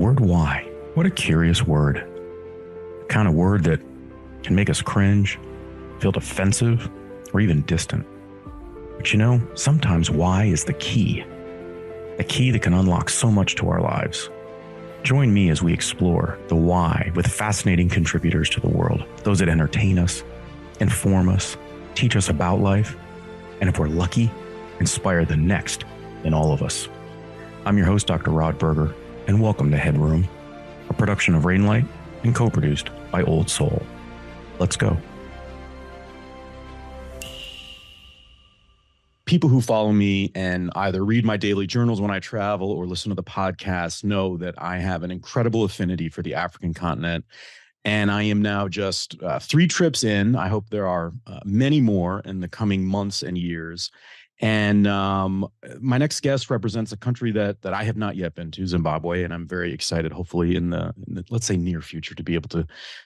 word why. What a curious word. The kind of word that can make us cringe, feel defensive, or even distant. But you know, sometimes why is the key. The key that can unlock so much to our lives. Join me as we explore the why with fascinating contributors to the world. Those that entertain us, inform us, teach us about life, and if we're lucky, inspire the next in all of us. I'm your host, Dr. Rod Berger, and welcome to HeadRoom, a production of Rainlight and co-produced by Old Soul. Let's go. People who follow me and either read my daily journals when I travel or listen to the podcast know that I have an incredible affinity for the African continent. And I am now just 3 trips in. I hope there are many more in the coming months and years. And my next guest represents a country that I have not yet been to, Zimbabwe, and I'm very excited, hopefully in the let's say near future, to be able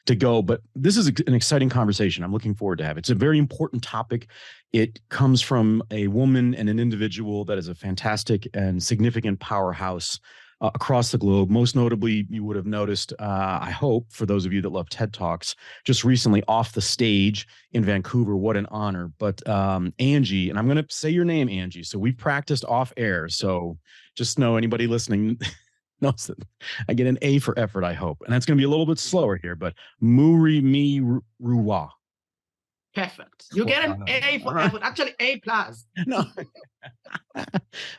to go. But this is an exciting conversation I'm looking forward to have. It's a very important topic. It comes from a woman and an individual that is a fantastic and significant powerhouse across the globe. Most notably, you would have noticed, I hope, for those of you that love TED Talks, just recently off the stage in Vancouver. What an honor. But Angie, and I'm going to say your name, Angie. So we've practiced off air. So just know anybody listening knows that I get an A for effort, I hope. And that's going to be a little bit slower here, but Murimirwa. Perfect. You get an A for effort, actually A plus. No.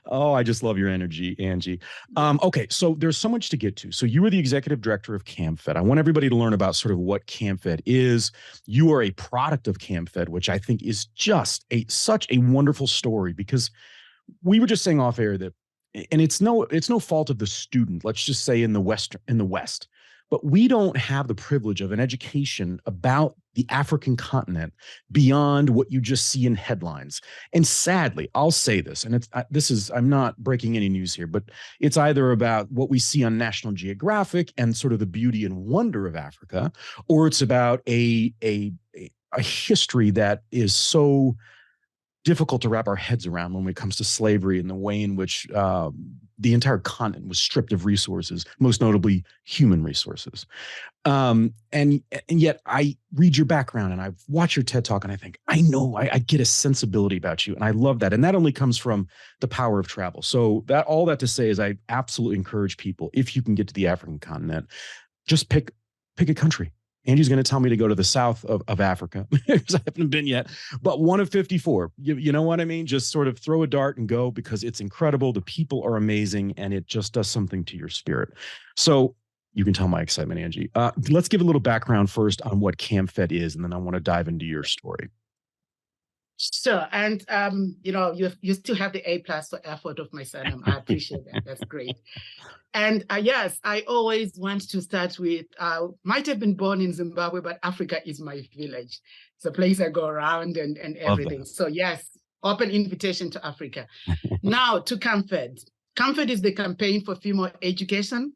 Oh, I just love your energy, Angie. Okay, so there's so much to get to. So you are the executive director of CamFed. I want everybody to learn about sort of what CamFed is. You are a product of CamFed, which I think is just such a wonderful story, because we were just saying off air that, and it's no fault of the student, let's just say in the West, but we don't have the privilege of an education about the African continent beyond what you just see in headlines. And sadly, I'll say this, and I'm not breaking any news here, but it's either about what we see on National Geographic and sort of the beauty and wonder of Africa, or it's about a history that is so difficult to wrap our heads around when it comes to slavery and the way in which the entire continent was stripped of resources, most notably human resources. And yet I read your background and I watch your TED Talk and I think, I know, I get a sensibility about you. And I love that. And that only comes from the power of travel. So all that to say is I absolutely encourage people, if you can get to the African continent, just pick a country. Angie's going to tell me to go to the south of Africa, because I haven't been yet, but one of 54. You know what I mean? Just sort of throw a dart and go, because it's incredible. The people are amazing, and it just does something to your spirit. So you can tell my excitement, Angie. Let's give a little background first on what CamFed is, and then I want to dive into your story. Sure. And, you still have the A plus for effort of my son. I appreciate that. That's great. And yes, I always want to start with, might have been born in Zimbabwe, but Africa is my village. It's a place I go around and everything. So yes, open invitation to Africa. Now to CamFed. CamFed is the Campaign for Female Education.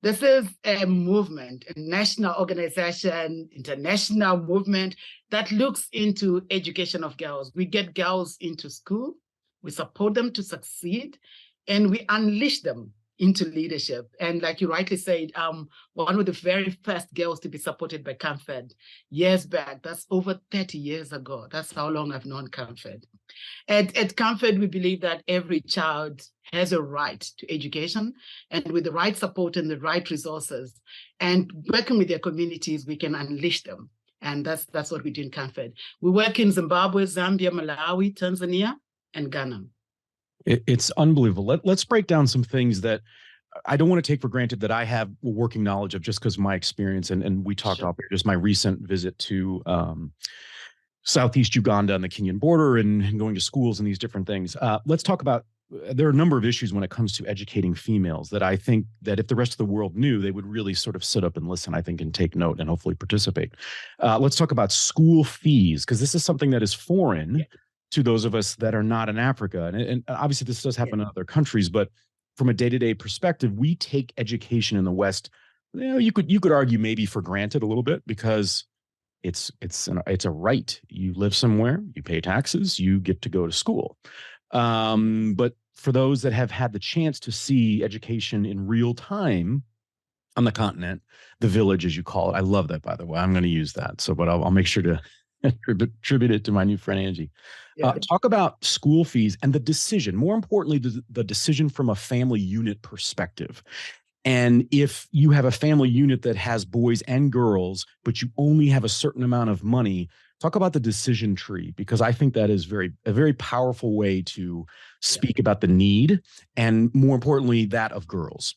This is a movement, a national organization, international movement that looks into education of girls. We get girls into school, we support them to succeed, and we unleash them into leadership. And like you rightly said, one of the very first girls to be supported by CamFed years back, that's over 30 years ago. That's how long I've known CamFed. At CamFed, we believe that every child has a right to education, and with the right support and the right resources and working with their communities, we can unleash them. And that's what we do in CamFed. We work in Zimbabwe, Zambia, Malawi, Tanzania, and Ghana. It's unbelievable. Let's break down some things that I don't want to take for granted that I have working knowledge of, just because of my experience. And we talked about just my recent visit to Southeast Uganda and the Kenyan border and going to schools and these different things. Let's talk about, there are a number of issues when it comes to educating females that I think that if the rest of the world knew, they would really sort of sit up and listen, I think, and take note and hopefully participate. Let's talk about school fees, because this is something that is foreign to those of us that are not in Africa. And obviously this does happen in other countries, but from a day-to-day perspective, we take education in the West, you could argue maybe for granted a little bit, because it's a right. You live somewhere, you pay taxes, you get to go to school. But for those that have had the chance to see education in real time on the continent, the village, as you call it. I love that, by the way. I'm going to use that. So, but I'll make sure to attribute it to my new friend, Angie. Yeah. Talk about school fees and the decision, more importantly, the decision from a family unit perspective. And if you have a family unit that has boys and girls, but you only have a certain amount of money, talk about the decision tree, because I think that is a very powerful way to speak about the need and, more importantly, that of girls.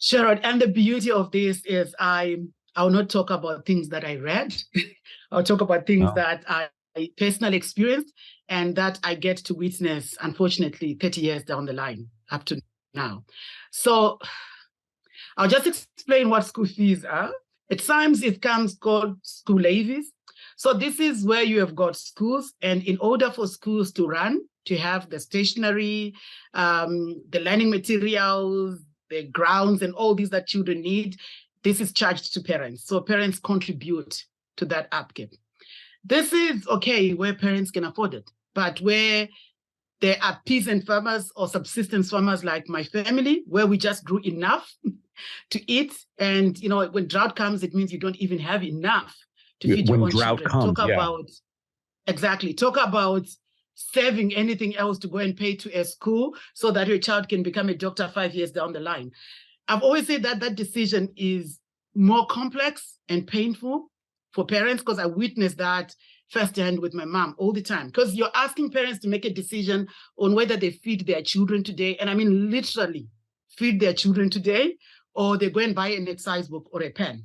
Sure. And the beauty of this is I will not talk about things that I read. I'll talk about things that I personally experienced and that I get to witness, unfortunately, 30 years down the line up to now. So I'll just explain what school fees are. At times it comes called school levies. So this is where you have got schools, and in order for schools to run, to have the stationery, the learning materials, the grounds, and all these that children need, this is charged to parents. So parents contribute to that upkeep. This is okay where parents can afford it, but where there are peasant farmers or subsistence farmers like my family, where we just grew enough to eat. And, you know, when drought comes, it means you don't even have enough to feed your own children. Talk about saving anything else to go and pay to a school so that your child can become a doctor 5 years down the line. I've always said that that decision is more complex and painful for parents, because I witnessed that firsthand with my mom all the time. Because you're asking parents to make a decision on whether they feed their children today, and I mean literally feed their children today, or they go and buy an exercise book or a pen.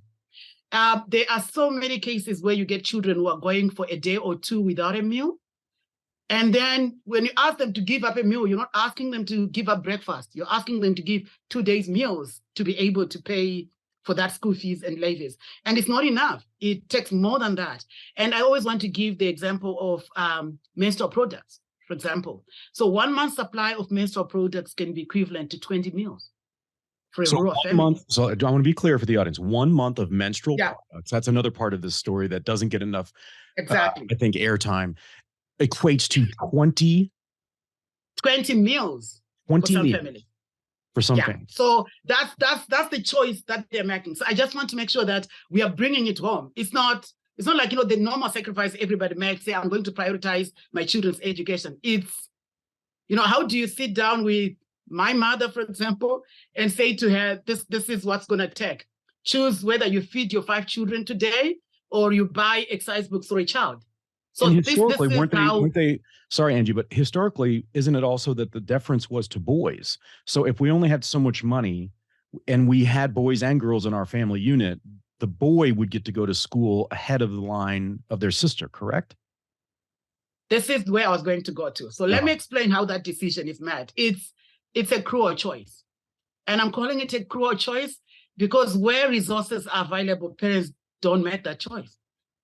There are so many cases where you get children who are going for a day or two without a meal. And then when you ask them to give up a meal, you're not asking them to give up breakfast. You're asking them to give 2 days meals to be able to pay for that school fees and levies. And it's not enough. It takes more than that. And I always want to give the example of menstrual products, for example. So 1 month's supply of menstrual products can be equivalent to 20 meals for a rural family. So I want to be clear for the audience. 1 month of menstrual products, that's another part of this story that doesn't get enough, I think, airtime, equates to 20 meals 20 for some meals. families. For some families. So that's the choice that they're making. So I just want to make sure that we are bringing it home. It's not like, you know, the normal sacrifice everybody makes, say, I'm going to prioritize my children's education. It's, you know, how do you sit down with my mother, for example, and say to her, this is what's going to take. Choose whether you feed your 5 children today or you buy exercise books for a child. So and historically, weren't they, sorry, Angie, but historically, isn't it also that the deference was to boys? So if we only had so much money and we had boys and girls in our family unit, the boy would get to go to school ahead of the line of their sister, correct? This is where I was going to go to. So let me explain how that decision is made. It's a cruel choice. And I'm calling it a cruel choice because where resources are available, parents don't make that choice.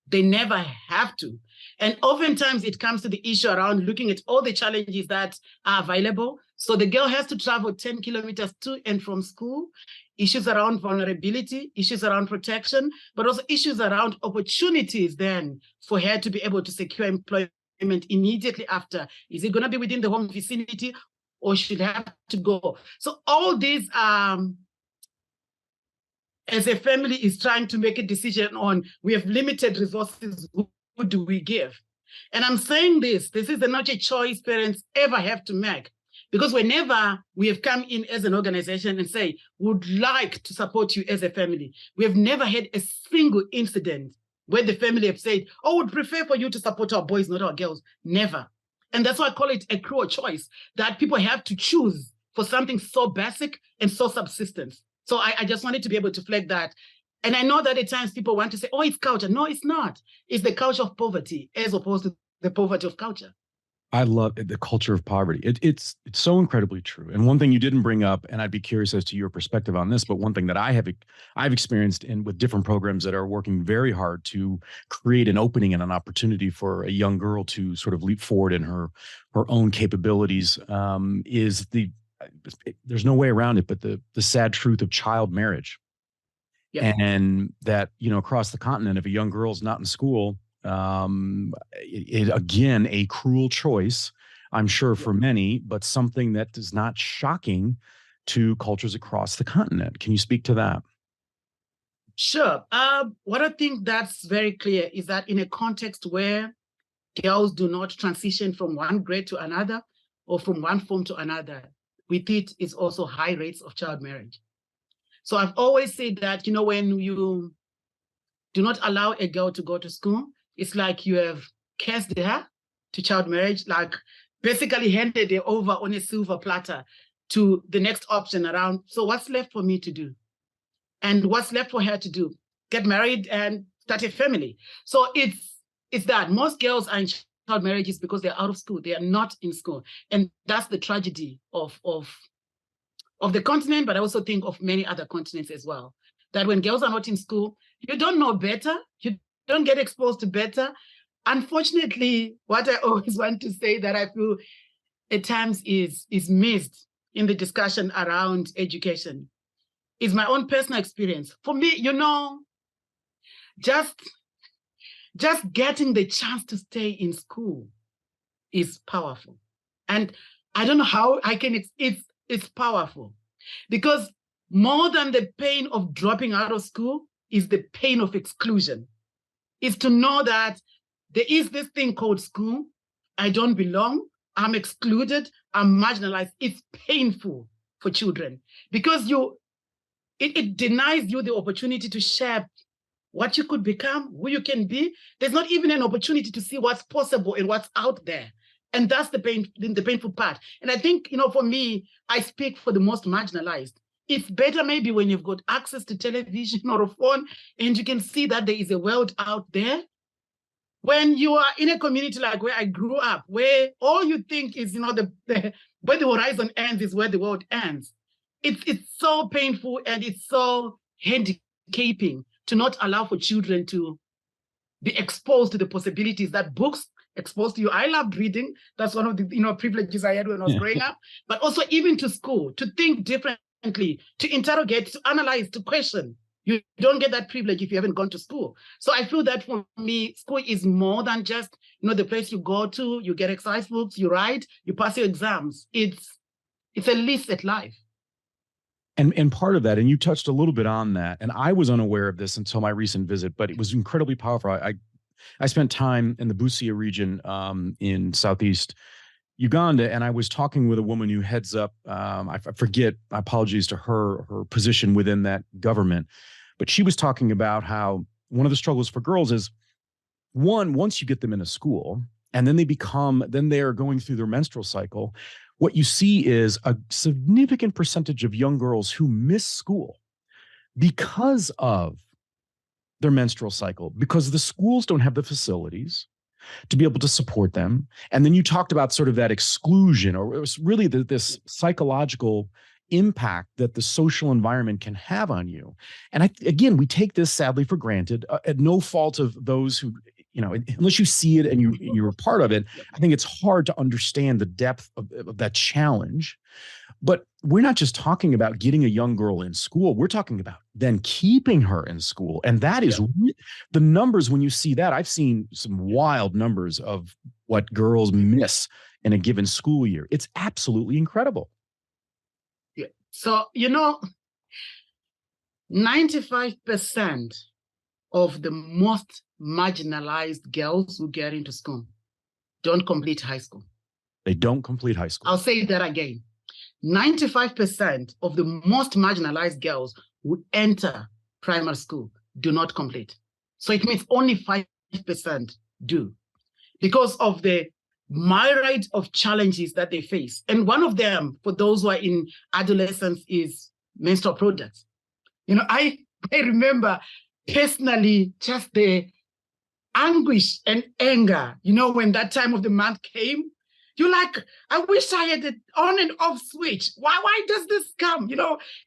They never have to. And oftentimes it comes to the issue around looking at all the challenges that are available. So the girl has to travel 10 kilometers to and from school, issues around vulnerability, issues around protection, but also issues around opportunities then for her to be able to secure employment immediately after. Is it going to be within the home vicinity or should have to go? So all these, as a family is trying to make a decision on, we have limited resources, who do we give? And I'm saying this is not a choice parents ever have to make, because whenever we have come in as an organization and say, would like to support you as a family, we have never had a single incident where the family have said, oh, would prefer for you to support our boys, not our girls. Never. And that's why I call it a cruel choice, that people have to choose for something so basic and so subsistence. So I just wanted to be able to flag that. And I know that at times people want to say, oh, it's culture. No, it's not. It's the culture of poverty as opposed to the poverty of culture. I love it, the culture of poverty. It's so incredibly true. And one thing you didn't bring up, and I'd be curious as to your perspective on this, but one thing that I've experienced with different programs that are working very hard to create an opening and an opportunity for a young girl to sort of leap forward in her own capabilities is there's no way around it, but the sad truth of child marriage. Yeah. And that, you know, across the continent, if a young girl's not in school, again, a cruel choice, I'm sure for many, but something that is not shocking to cultures across the continent. Can you speak to that? Sure. What I think that's very clear is that in a context where girls do not transition from one grade to another or from one form to another, with it is also high rates of child marriage. So I've always said that, when you do not allow a girl to go to school, it's like you have cursed her to child marriage, like basically handed her over on a silver platter to the next option around. So what's left for me to do? And what's left for her to do? Get married and start a family. So it's that most girls are in child marriages because they're out of school. They are not in school. And that's the tragedy of the continent, but I also think of many other continents as well. That when girls are not in school, you don't know better. You don't get exposed to better. Unfortunately, what I always want to say that I feel at times is missed in the discussion around education is my own personal experience. For me, just getting the chance to stay in school is powerful. And I don't know how I can, it's powerful because more than the pain of dropping out of school is the pain of exclusion. Is to know that there is this thing called school. I don't belong. I'm excluded. I'm marginalized. It's painful for children because it denies you the opportunity to share what you could become, who you can be. There's not even an opportunity to see what's possible and what's out there. And that's the painful part. And I think, for me, I speak for the most marginalized. It's better maybe when you've got access to television or a phone and you can see that there is a world out there. When you are in a community like where I grew up, where all you think is, where the horizon ends is where the world ends. It's so painful and it's so handicapping to not allow for children to be exposed to the possibilities that books expose to you. I loved reading. That's one of the privileges I had when I was growing up. But also even to school, to think differently, to interrogate, to analyze, to question. You don't get that privilege if you haven't gone to school. So I feel that for me, school is more than just the place you go to, you get exercise books, you write, you pass your exams. It's a lease at life. And part of that, and you touched a little bit on that, and I was unaware of this until my recent visit, but it was incredibly powerful. I spent time in the Busia region in Southeast Uganda, and I was talking with a woman who heads up, I forget, apologies to her position within that government, but she was talking about how one of the struggles for girls is, once you get them in a school, and then they are going through their menstrual cycle, what you see is a significant percentage of young girls who miss school because of their menstrual cycle, because the schools don't have the facilities to be able to support them. And then you talked about sort of that exclusion, or it was really this psychological impact that the social environment can have on you. And again, we take this sadly for granted, at no fault of those who, unless you see it and you're a part of it. I think it's hard to understand the depth of that challenge. But we're not just talking about getting a young girl in school. We're talking about then keeping her in school. And that is the numbers. When you see that, I've seen some wild numbers of what girls miss in a given school year. It's absolutely incredible. Yeah. So, 95% of the most marginalized girls who get into school don't complete high school. They don't complete high school. I'll say that again. 95% of the most marginalized girls who enter primary school do not complete. So it means only 5% do because of the myriad of challenges that they face. And one of them, for those who are in adolescence, is menstrual products. I remember personally just the anguish and anger, when that time of the month came. You're like, I wish I had an on and off switch. Why does this come?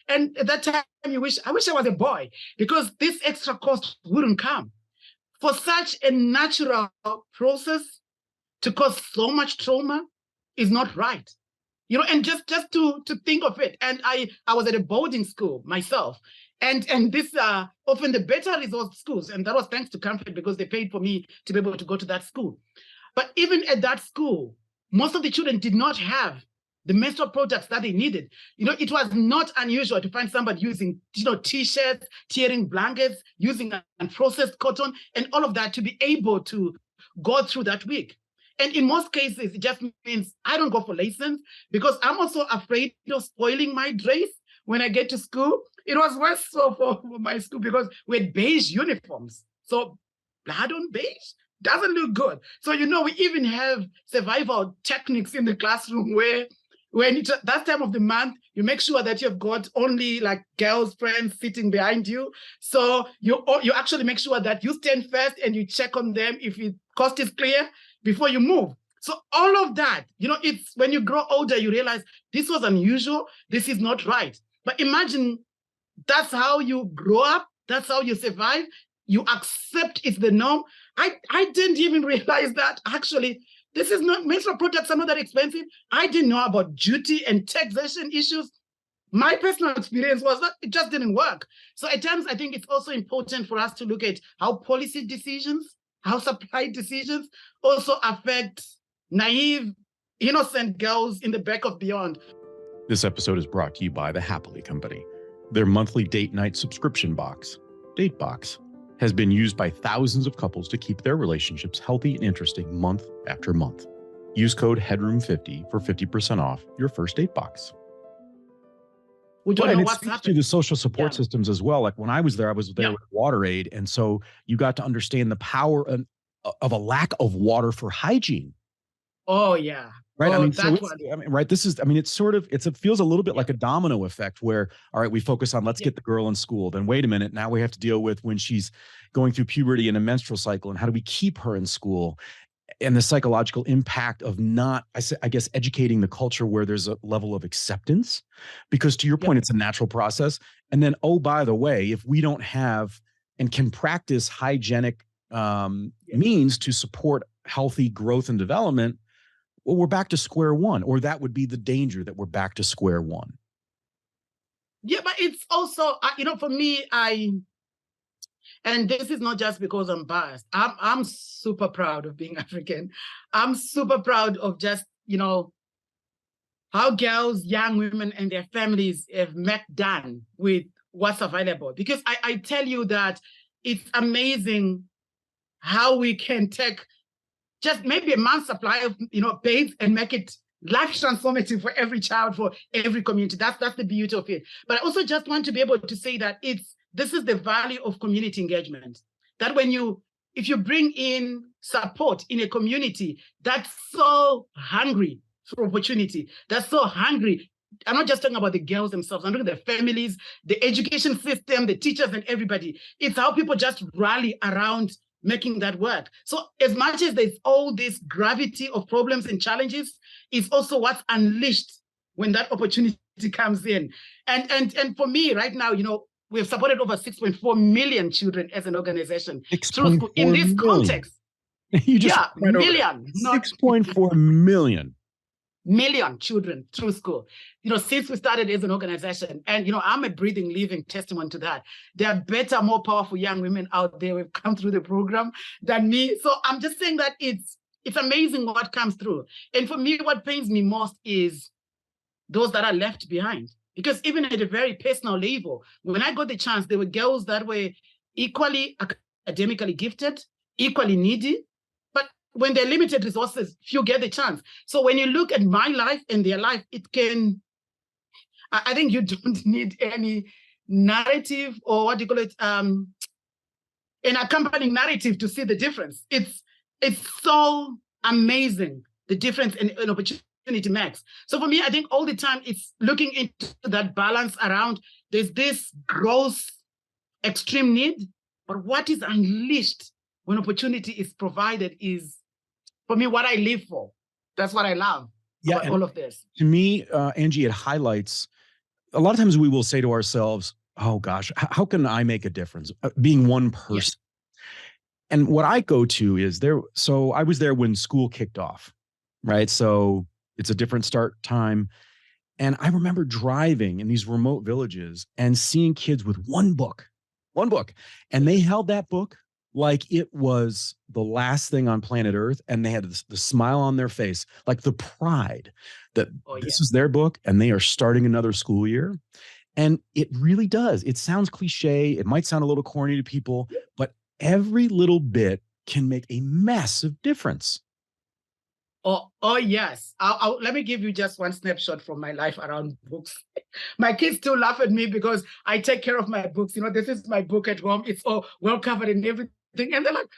And at that time I wish I was a boy because this extra cost wouldn't come. For such a natural process to cause so much trauma is not right. And just to think of it. And I was at a boarding school myself. And this often the better resourced schools. And that was thanks to Comfort because they paid for me to be able to go to that school. But even at that school, most of the children did not have the menstrual products that they needed. It was not unusual to find somebody using, T-shirts, tearing blankets, using unprocessed cotton, and all of that to be able to go through that week. And in most cases, it just means I don't go for lessons because I'm also afraid of spoiling my dress when I get to school. It was worse so for my school because we had beige uniforms. So blood on beige doesn't look good. So, we even have survival techniques in the classroom where when it's that time of the month, you make sure that you've got only like girls' friends sitting behind you. So you actually make sure that you stand first and you check on them if the coast is clear before you move. So all of that, it's when you grow older, you realize this was unusual. This is not right. But imagine that's how you grow up. That's how you survive. You accept it's the norm. I didn't even realize that actually this is not, menstrual products are not that expensive. I didn't know about duty and taxation issues. My personal experience was that it just didn't work. So at times, I think it's also important for us to look at how policy decisions, how supply decisions also affect naive, innocent girls in the back of beyond. This episode is brought to you by the Happily Company. Their monthly date night subscription box, DateBox, has been used by thousands of couples to keep their relationships healthy and interesting month after month. Use code HeadRoom50 for 50% off your first date box. We don't know it what's speaks happening. to the social support systems as well. Like when I was there with WaterAid. And so you got to understand the power of a lack of water for hygiene. Oh, yeah. Right. Oh, right. It feels a little bit like a domino effect where, all right, we focus on let's get the girl in school. Then wait a minute. Now we have to deal with when she's going through puberty and a menstrual cycle and how do we keep her in school and the psychological impact of not, I guess, educating the culture where there's a level of acceptance, because to your point, it's a natural process. And then, oh, by the way, if we don't have and can practice hygienic means to support healthy growth and development, well, we're back to square one, or that would be the danger that we're back to square one. Yeah, but it's also, for me, and this is not just because I'm biased. I'm super proud of being African. I'm super proud of just, how girls, young women, and their families have met done with what's available. Because I tell you that it's amazing how we can take just maybe a month's supply of, babes and make it life transformative for every child, for every community. That's the beauty of it. But I also just want to be able to say that this is the value of community engagement. That if you bring in support in a community that's so hungry for opportunity, that's so hungry. I'm not just talking about the girls themselves. I'm talking about the families, the education system, the teachers, and everybody. It's how people just rally around making that work. So as much as there's all this gravity of problems and challenges, it's also what's unleashed when that opportunity comes in. And for me right now, we've supported over 6.4 million children as an organization through school in this context. You just million. 6.4 million children through school, since we started as an organization. And, I'm a breathing, living testament to that. There are better, more powerful young women out there who've come through the program than me. So I'm just saying that it's amazing what comes through. And for me, what pains me most is those that are left behind. Because even at a very personal level, when I got the chance, there were girls that were equally academically gifted, equally needy, when they're limited resources, few get the chance. So when you look at my life and their life, I think you don't need any narrative or what do you call it, an accompanying narrative to see the difference. It's so amazing, the difference in opportunity makes. So for me, I think all the time it's looking into that balance around there's this gross extreme need, but what is unleashed when opportunity is provided is, for me, what I live for. That's what I love about all of this. To me, Angie, it highlights, a lot of times we will say to ourselves, oh gosh, how can I make a difference? Being one person. Yeah. And what I go to is so I was there when school kicked off, right? So it's a different start time. And I remember driving in these remote villages and seeing kids with one book, and they held that book like it was the last thing on planet Earth, and they had the smile on their face, like the pride that this is their book and they are starting another school year. And it really does. It sounds cliche. It might sound a little corny to people, but every little bit can make a massive difference. Oh yes. Let me give you just one snapshot from my life around books. My kids still laugh at me because I take care of my books. You know, this is my book at home. It's all well covered and everything. And they're like,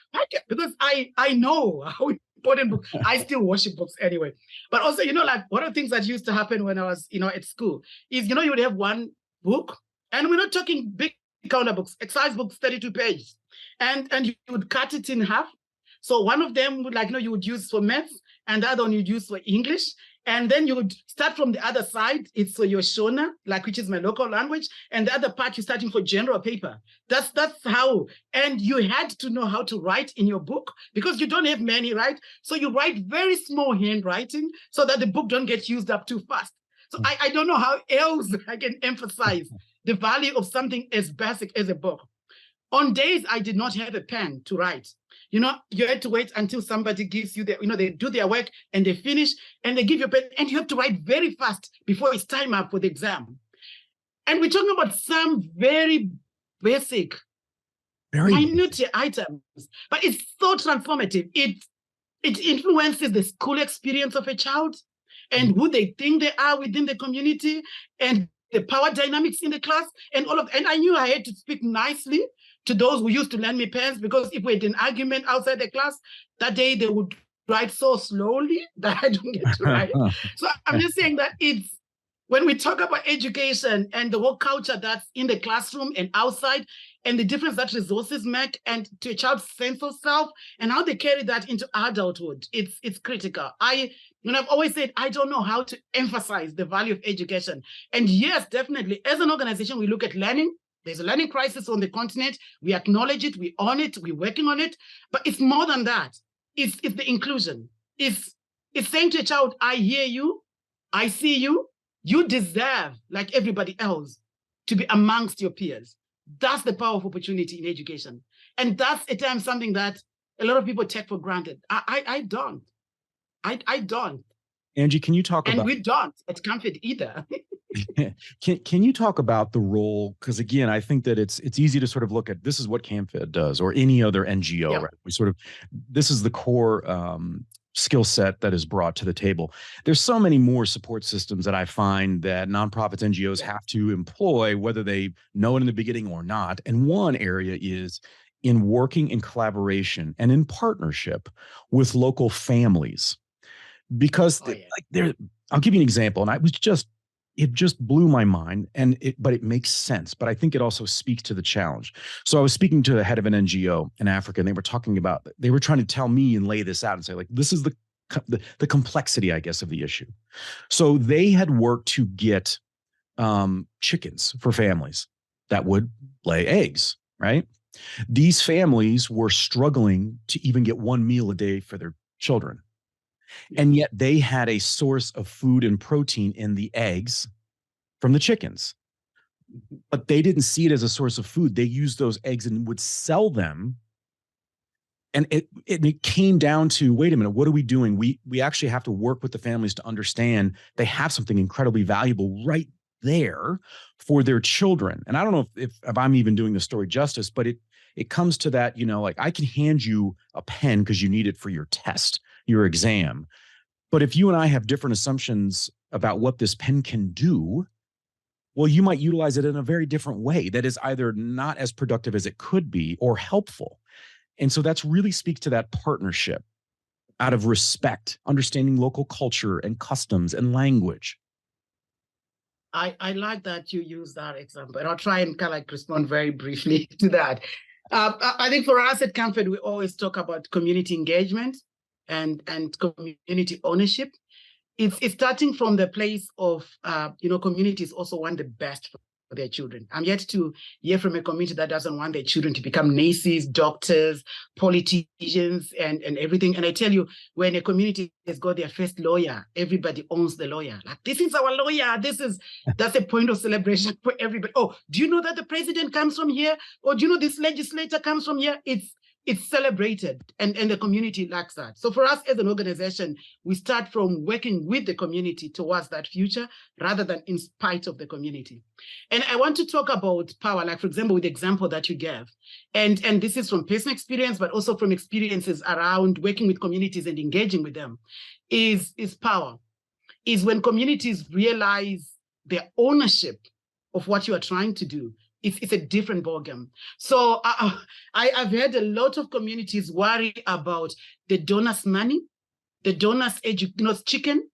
because I know how important books. I still worship books anyway. But also, you know, like one of the things that used to happen when I was, you know, at school is, you know, you would have one book, and we're not talking big counter books, exercise books, 32 pages, and you would cut it in half. So one of them would, like, you know, you would use for maths, and the other one you'd use for English. And then you would start from the other side. It's for your Shona, like, which is my local language. And the other part, you're starting for general paper. That's how. And you had to know how to write in your book because you don't have many, right? So you write very small handwriting so that the book don't get used up too fast. So I don't know how else I can emphasize the value of something as basic as a book. On days I did not have a pen to write, you know, you had to wait until somebody gives you the, you know, they do their work and they finish and they give you a pen and you have to write very fast before it's time up for the exam. And we're talking about some very basic, minute items, but it's so transformative. It influences the school experience of a child and who they think they are within the community and the power dynamics in the class and all of, and I knew I had to speak nicely to those who used to lend me pens, because if we had an argument outside the class, that day they would write so slowly that I don't get to write. So I'm just saying that it's, when we talk about education and the whole culture that's in the classroom and outside, and the difference that resources make and to a child's sense of self and how they carry that into adulthood, it's critical. I've always said, I don't know how to emphasize the value of education. And yes, definitely, as an organization, we look at learning. There's a learning crisis on the continent. We acknowledge it, we own it, we're working on it. But it's more than that. It's the inclusion. It's saying to a child, I hear you, I see you, you deserve, like everybody else, to be amongst your peers. That's the power of opportunity in education. And that's at times something that a lot of people take for granted. I don't. I don't. Angie, can you talk about... And we don't at Comfort either. Can you talk about the role? Because again, I think that it's easy to sort of look at, this is what CamFed does or any other NGO, yeah. Right? We sort of, this is the core skill set that is brought to the table. There's so many more support systems that I find that nonprofits, NGOs have to employ, whether they know it in the beginning or not. And one area is in working in collaboration and in partnership with local families. Because I'll give you an example. And it just blew my mind, but it makes sense. But I think it also speaks to the challenge. So I was speaking to the head of an NGO in Africa, and they were talking about, they were trying to tell me and lay this out and say, like, this is the complexity, I guess, of the issue. So they had worked to get chickens for families that would lay eggs, right? These families were struggling to even get one meal a day for their children. And yet they had a source of food and protein in the eggs from the chickens. But they didn't see it as a source of food. They used those eggs and would sell them. And it came down to, wait a minute, what are we doing? We actually have to work with the families to understand they have something incredibly valuable right there for their children. And I don't know if I'm even doing the story justice, but it comes to that, you know, like, I can hand you a pen because you need it for your test, your exam. But if you and I have different assumptions about what this pen can do, well, you might utilize it in a very different way that is either not as productive as it could be or helpful. And so that's really speaks to that partnership out of respect, understanding local culture and customs and language. I like that you use that example, and I'll try and kind of like respond very briefly to that. I think for us at Comfort, we always talk about community engagement and community ownership. It's starting from the place of, communities also want the best for their children. I'm yet to hear from a community that doesn't want their children to become nurses, doctors, politicians, and everything. And I tell you, when a community has got their first lawyer, everybody owns the lawyer. Like, this is our lawyer. That's a point of celebration for everybody. Oh, do you know that the president comes from here? Or do you know this legislator comes from here? it's celebrated, and the community likes that. So for us as an organization, we start from working with the community towards that future rather than in spite of the community. And I want to talk about power, like for example, with the example that you gave. And this is from personal experience, but also from experiences around working with communities and engaging with them, is power. Is when communities realize their ownership of what you are trying to do. It's a different ballgame. So I've heard a lot of communities worry about the donors' money, the donors' chicken,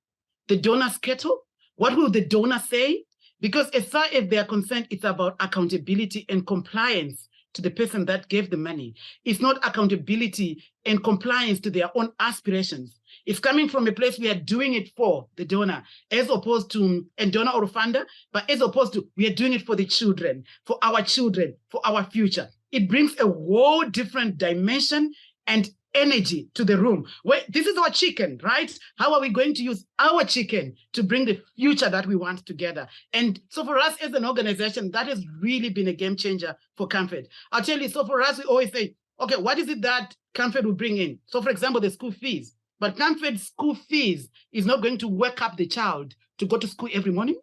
the donors' kettle. What will the donor say? Because as far as they are concerned, it's about accountability and compliance to the person that gave the money. It's not accountability and compliance to their own aspirations. It's coming from a place we are doing it for the donor, as opposed to a donor or a funder, but as opposed to we are doing it for the children, for our future. It brings a whole different dimension and energy to the room. Where this is our chicken, right? How are we going to use our chicken to bring the future that we want together? And so for us as an organization, that has really been a game changer for Comfort. I'll tell you, so for us, we always say, okay, what is it that Comfort will bring in? So for example, the school fees. But Comfort's school fees is not going to wake up the child to go to school every morning.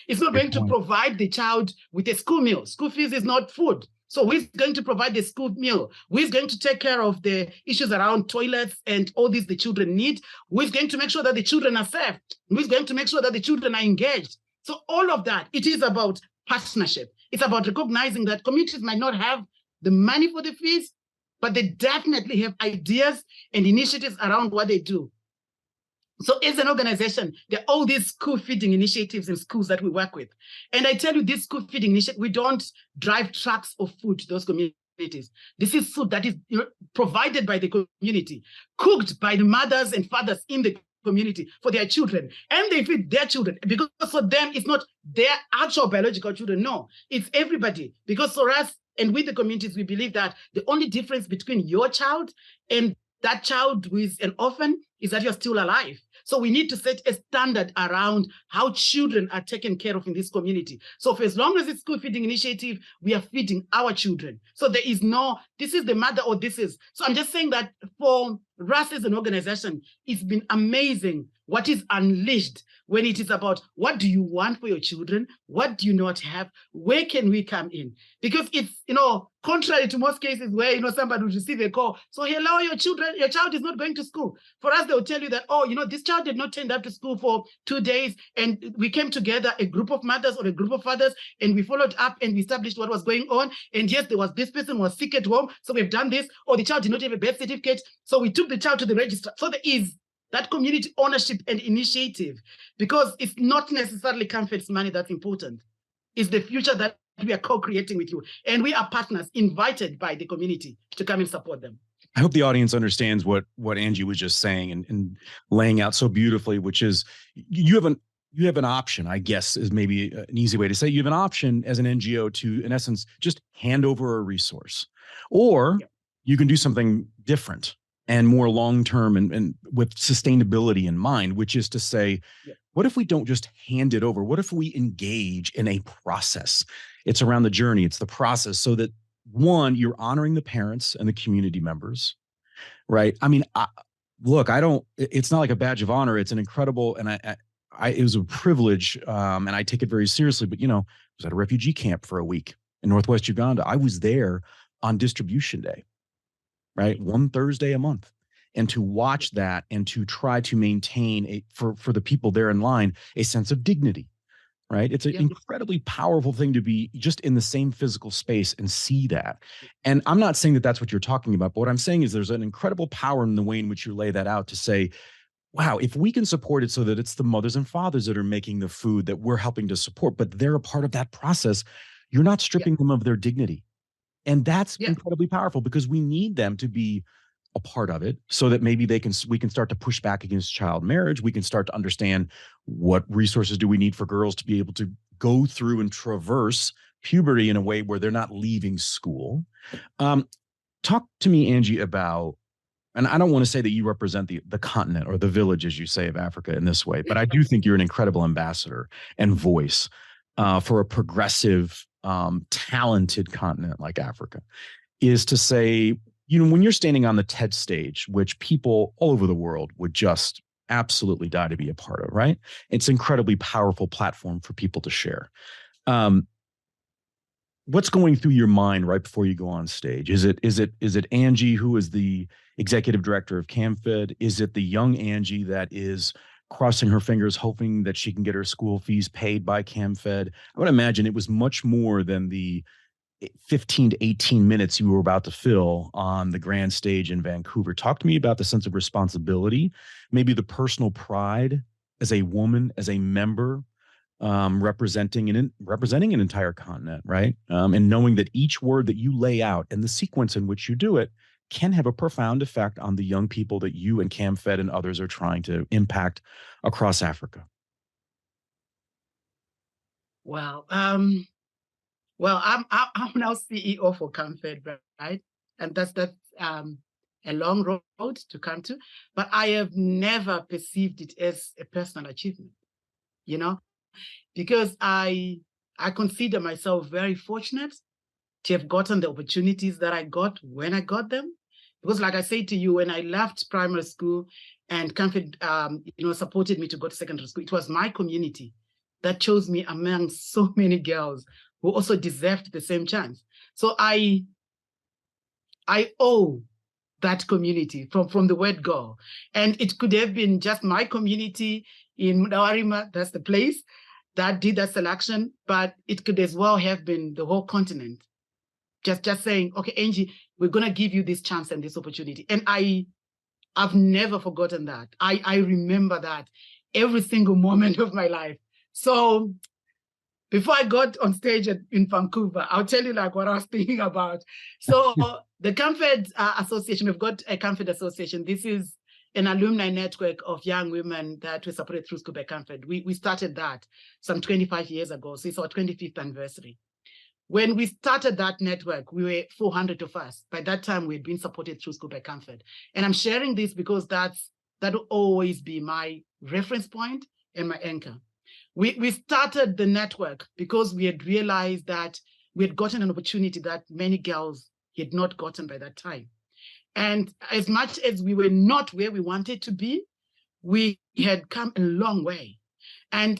It's not going to provide the child with a school meal. School fees is not food. So who's going to provide the school meal? Who's going to take care of the issues around toilets and all these the children need? Who's going to make sure that the children are safe? Who's going to make sure that the children are engaged? So all of that, it is about partnership. It's about recognizing that communities might not have the money for the fees, but they definitely have ideas and initiatives around what they do. So as an organization, there are all these school feeding initiatives in schools that we work with. And I tell you, this school feeding initiative, we don't drive trucks of food to those communities. This is food that is provided by the community, cooked by the mothers and fathers in the community for their children. And they feed their children because for them, it's not their actual biological children. No, it's everybody. Because for us, and with the communities, we believe that the only difference between your child and that child who is an orphan is that you're still alive. So we need to set a standard around how children are taken care of in this community. So for as long as it's school feeding initiative, we are feeding our children. So there is no, this is the mother or this is. So I'm just saying that for us as an organization, it's been amazing what is unleashed when it is about what do you want for your children? What do you not have? Where can we come in? Because it's, contrary to most cases where, somebody would receive a call. So hello, your child is not going to school. For us, they'll tell you that, this child did not turn up to school for 2 days. And we came together, a group of mothers or a group of fathers, and we followed up and we established what was going on. And yes, there was this person was sick at home. So we've done this, or the child did not have a birth certificate. So we took the child to the registrar. So there is that community ownership and initiative, because it's not necessarily Comfort's money that's important. It's the future that we are co-creating with you. And we are partners invited by the community to come and support them. I hope the audience understands what Angie was just saying and laying out so beautifully, which is you have an option, I guess is maybe an easy way to say. You have an option as an NGO to, in essence, just hand over a resource. Or you can do something different and more long-term and with sustainability in mind, which is to say, what if we don't just hand it over? What if we engage in a process? It's around the journey. It's the process so that, one, you're honoring the parents and the community members, right? I mean, it's not like a badge of honor. It's an incredible, and it was a privilege, and I take it very seriously, but, I was at a refugee camp for a week in Northwest Uganda. I was there on distribution day, right? One Thursday a month. And to watch that and to try to maintain for the people there in line, a sense of dignity, right? It's an incredibly powerful thing to be just in the same physical space and see that. And I'm not saying that that's what you're talking about, but what I'm saying is there's an incredible power in the way in which you lay that out to say, wow, if we can support it so that it's the mothers and fathers that are making the food that we're helping to support, but they're a part of that process, you're not stripping them of their dignity. And that's incredibly powerful because we need them to be a part of it so that maybe we can start to push back against child marriage. We can start to understand what resources do we need for girls to be able to go through and traverse puberty in a way where they're not leaving school. Talk to me, Angie, about, and I don't want to say that you represent the continent or the village, as you say, of Africa in this way, but I do think you're an incredible ambassador and voice for a progressive, talented continent like Africa, is to say, you know, when you're standing on the TED stage, which people all over the world would just absolutely die to be a part of, right? It's an incredibly powerful platform for people to share. Um, what's going through your mind right before you go on stage? Is it Angie, who is the executive director of CamFed? Is it the young Angie that is crossing her fingers, hoping that she can get her school fees paid by CamFed? I would imagine it was much more than the 15 to 18 minutes you were about to fill on the grand stage in Vancouver. Talk to me about the sense of responsibility, maybe the personal pride as a woman, as a member, representing an entire continent, right? And knowing that each word that you lay out and the sequence in which you do it can have a profound effect on the young people that you and CamFed and others are trying to impact across Africa. Well, well, I'm now CEO for CamFed, right? And that's a long road to come to, but I have never perceived it as a personal achievement, you know, because I consider myself very fortunate to have gotten the opportunities that I got when I got them. Because like I say to you, when I left primary school and CamFed, supported me to go to secondary school, it was my community that chose me among so many girls who also deserved the same chance. So I owe that community from the word go. And it could have been just my community in Mudawarima, that's the place that did that selection, but it could as well have been the whole continent. Just saying, okay, Angie, we're gonna give you this chance and this opportunity. And I've never forgotten that. I remember that every single moment of my life. So before I got on stage in Vancouver, I'll tell you like what I was thinking about. So the CamFed Association, we've got a CamFed Association. This is an alumni network of young women that we supported through school by CamFed. We started that some 25 years ago. So it's our 25th anniversary. When we started that network, we were 400 of us. By that time, we'd been supported through school by CamFed. And I'm sharing this because that'll always be my reference point and my anchor. We started the network because we had realized that we had gotten an opportunity that many girls had not gotten by that time. And as much as we were not where we wanted to be, we had come a long way. And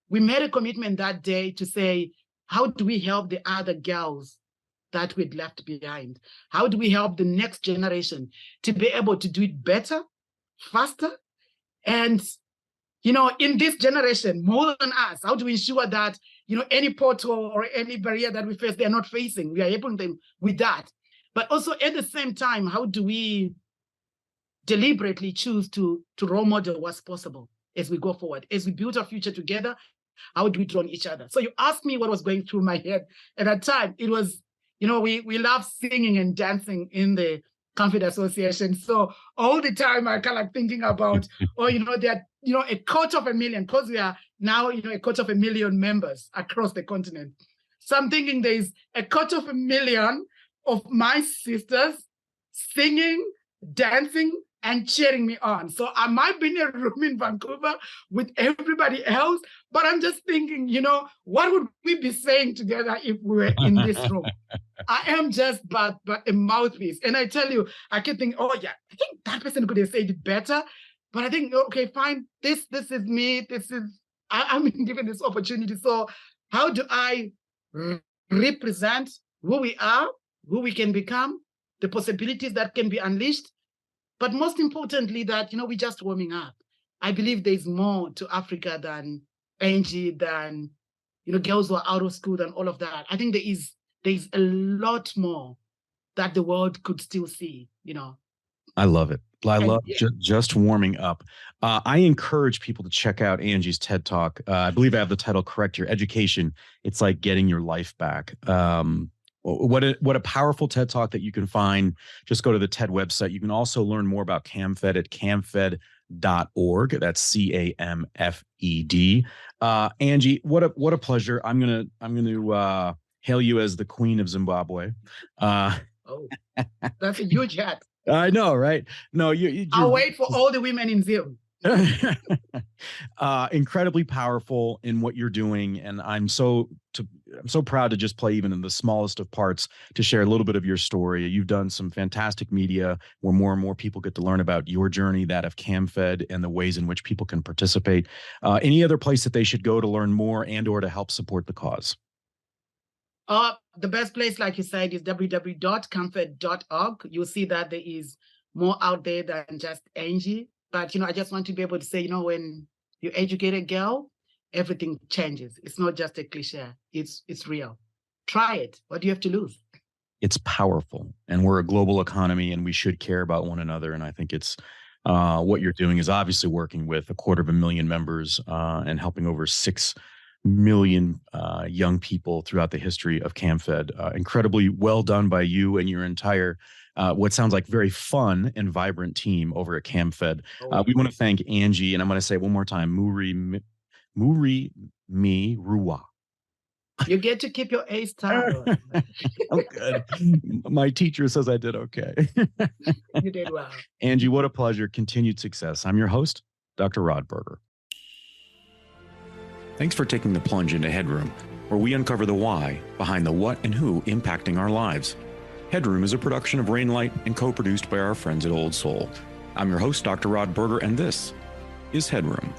we made a commitment that day to say, how do we help the other girls that we'd left behind? How do we help the next generation to be able to do it better, faster, and in this generation, more than us, how do we ensure that, any portal or any barrier that we face, they're not facing, we are helping them with that. But also at the same time, how do we deliberately choose to role model what's possible as we go forward, as we build our future together? How do we draw on each other? So you asked me what was going through my head at that time. It was, we love singing and dancing in the CamFed Association. So all the time I kind of thinking about, there are, a 250,000, because we are now, a 250,000 members across the continent. So I'm thinking there's a 250,000 of my sisters singing, dancing, and cheering me on. So I might be in a room in Vancouver with everybody else, but I'm just thinking, what would we be saying together if we were in this room? I am just but a mouthpiece. And I tell you, I keep thinking, oh yeah, I think that person could have said it better. But I think, okay, fine, this is me, I'm given this opportunity. So how do I represent who we are, who we can become, the possibilities that can be unleashed? But most importantly, that, we're just warming up. I believe there's more to Africa than Angie, than, girls who are out of school, than all of that. I think there's a lot more that the world could still see, I love it. I love just warming up. I encourage people to check out Angie's TED Talk. I believe I have the title correct here. Education. It's like getting your life back. What a powerful TED Talk that you can find. Just go to the TED website. You can also learn more about CamFed at camfed.org. That's CAMFED. Angie, what a pleasure. I'm gonna hail you as the Queen of Zimbabwe. Oh, that's a huge hat. I know, right? No, I'll wait for all the women in Zoom. Incredibly powerful in what you're doing, and I'm so I'm so proud to just play even in the smallest of parts to share a little bit of your story. You've done some fantastic media where more and more people get to learn about your journey, that of CamFed, and the ways in which people can participate. Any other place that they should go to learn more and or to help support the cause? The best place, like you said, is www.camfed.org. You'll see that there is more out there than just Angie. But, I just want to be able to say, when you educate a girl, everything changes. It's not just a cliche. It's real. Try it. What do you have to lose? It's powerful, and we're a global economy, and we should care about one another. And I think it's what you're doing is obviously working with 250,000 members and helping over 6 million young people throughout the history of CamFed. Incredibly well done by you and your entire what sounds like very fun and vibrant team over at CamFed. We want to thank Angie, and I'm going to say it one more time, Murimirwa. You get to keep your A star. I'm good. My teacher says I did okay. You did well. Angie, what a pleasure. Continued success. I'm your host, Dr. Rod Berger. Thanks for taking the plunge into HeadRoom, where we uncover the why behind the what and who impacting our lives. HeadRoom is a production of Rainlight and co-produced by our friends at Old Soul. I'm your host, Dr. Rod Berger, and this is HeadRoom.